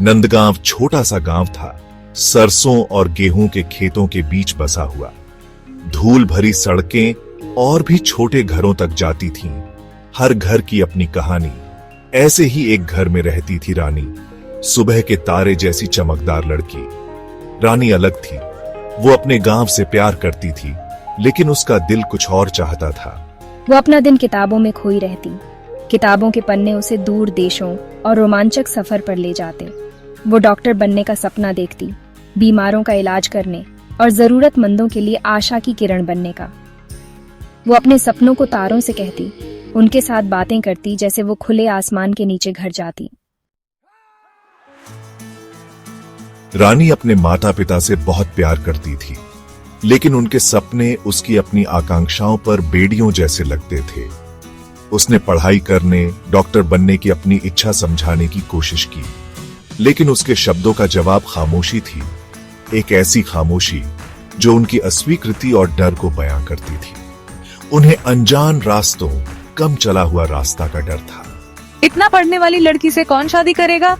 नंदगांव छोटा सा गांव था, सरसों और गेहूं के खेतों के बीच बसा हुआ। धूल भरी सड़कें और भी छोटे घरों तक जाती थीं। हर घर की अपनी कहानी। ऐसे ही एक घर में रहती थी रानी, सुबह के तारे जैसी चमकदार लड़की। रानी अलग थी। वो अपने गांव से प्यार करती थी, लेकिन उसका दिल कुछ और चाहता था। वो अपना दिन किताबों में खोई रहती। किताबों के पन्ने उसे दूर देशों और रोमांचक सफर पर ले जाते। वो डॉक्टर बनने का सपना देखती, बीमारों का इलाज करने और जरूरतमंदों के लिए आशा की किरण बनने का। वो अपने सपनों को तारों से कहती, उनके साथ बातें करती जैसे वो खुले आसमान के नीचे घर जाती। रानी अपने माता पिता से बहुत प्यार करती थी, लेकिन उनके सपने उसकी अपनी आकांक्षाओं पर बेड़ियों जैसे लगते थे। उसने पढ़ाई करने, डॉक्टर बनने की अपनी इच्छा समझाने की कोशिश की, लेकिन उसके शब्दों का जवाब खामोशी थी। एक ऐसी खामोशी जो उनकी अस्वीकृति और डर को बयां करती थी। उन्हें अनजान रास्तों, कम चला हुआ रास्ता का डर था। इतना पढ़ने वाली लड़की से कौन शादी करेगा?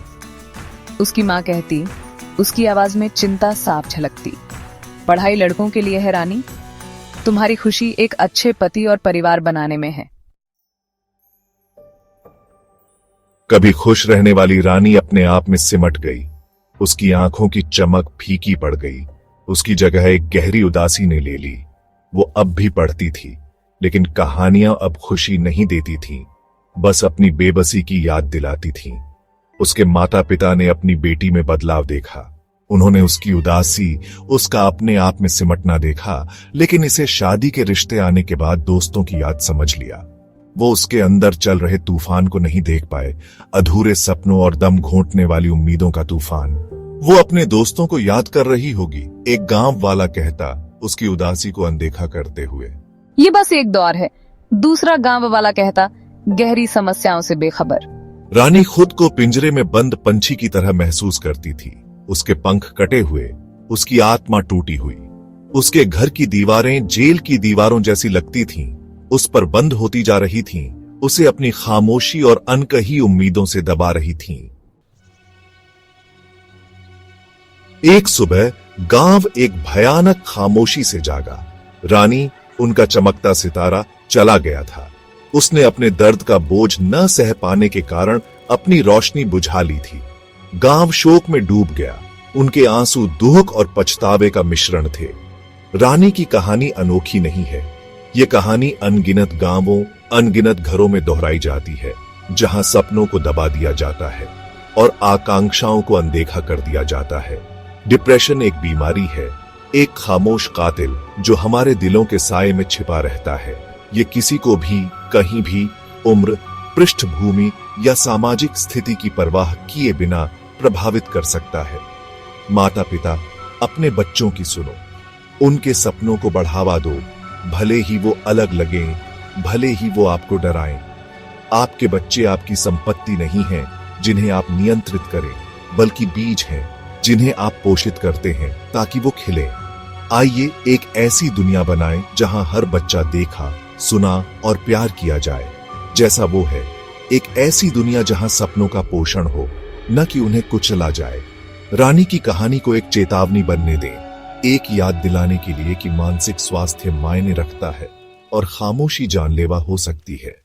उसकी माँ कहती। उसकी आवाज में चिंता साफ झलकती। पढ़ाई लड़कों के लिए है रानी, तुम्हारी खुशी एक अच्छे पति और परिवार बनाने में है। कभी खुश रहने वाली रानी अपने आप में सिमट गई। उसकी आंखों की चमक फीकी पड़ गई। उसकी जगह एक गहरी उदासी ने ले ली। वो अब भी पढ़ती थी, लेकिन कहानियां अब खुशी नहीं देती थीं, बस अपनी बेबसी की याद दिलाती थीं। उसके माता पिता ने अपनी बेटी में बदलाव देखा। उन्होंने उसकी उदासी, उसका अपने आप में सिमटना देखा, लेकिन इसे शादी के रिश्ते आने के बाद दोस्तों की याद समझ लिया। वो उसके अंदर चल रहे तूफान को नहीं देख पाए, अधूरे सपनों और दम घोंटने वाली उम्मीदों का तूफान। वो अपने दोस्तों को याद कर रही होगी, एक गांव वाला कहता, उसकी उदासी को अनदेखा करते हुए। ये बस एक दौर है, दूसरा गांव वाला कहता, गहरी समस्याओं से बेखबर। रानी खुद को पिंजरे में बंद पंछी की तरह महसूस करती थी। उसके पंख कटे हुए, उसकी आत्मा टूटी हुई। उसके घर की दीवारें जेल की दीवारों जैसी लगती थीं, उस पर बंद होती जा रही थीं, उसे अपनी खामोशी और अनकही उम्मीदों से दबा रही थीं। एक सुबह गांव एक भयानक खामोशी से जागा। रानी, उनका चमकता सितारा, चला गया था। उसने अपने दर्द का बोझ न सह पाने के कारण अपनी रोशनी बुझा ली थी। गांव शोक में डूब गया। उनके आंसू दुख और पछतावे का मिश्रण थे। रानी की कहानी अनोखी नहीं है। ये कहानी अनगिनत गांवों, अनगिनत घरों में दोहराई जाती है, जहां सपनों को दबा दिया जाता है और आकांक्षाओं को अनदेखा कर दिया जाता है। डिप्रेशन एक बीमारी है, एक खामोश कातिल जो हमारे दिलों के साए में छिपा रहता है। ये किसी को भी, कहीं भी, उम्र, पृष्ठभूमि या सामाजिक स्थिति की परवाह किए बिना प्रभावित कर सकता है। माता पिता, अपने बच्चों की सुनो, उनके सपनों को बढ़ावा दो, भले ही वो अलग लगें, भले ही वो आपको डराएं। आपके बच्चे आपकी संपत्ति नहीं हैं जिन्हें आप नियंत्रित करें, बल्कि बीज हैं जिन्हें आप पोषित करते हैं ताकि वो खिले। आइए एक ऐसी दुनिया बनाएं जहां हर बच्चा देखा, सुना और प्यार किया जाए जैसा वो है। एक ऐसी दुनिया जहां सपनों का पोषण हो, न कि उन्हें कुचला जाए। रानी की कहानी को एक चेतावनी बनने दें, एक याद दिलाने के लिए कि मानसिक स्वास्थ्य मायने रखता है और खामोशी जानलेवा हो सकती है।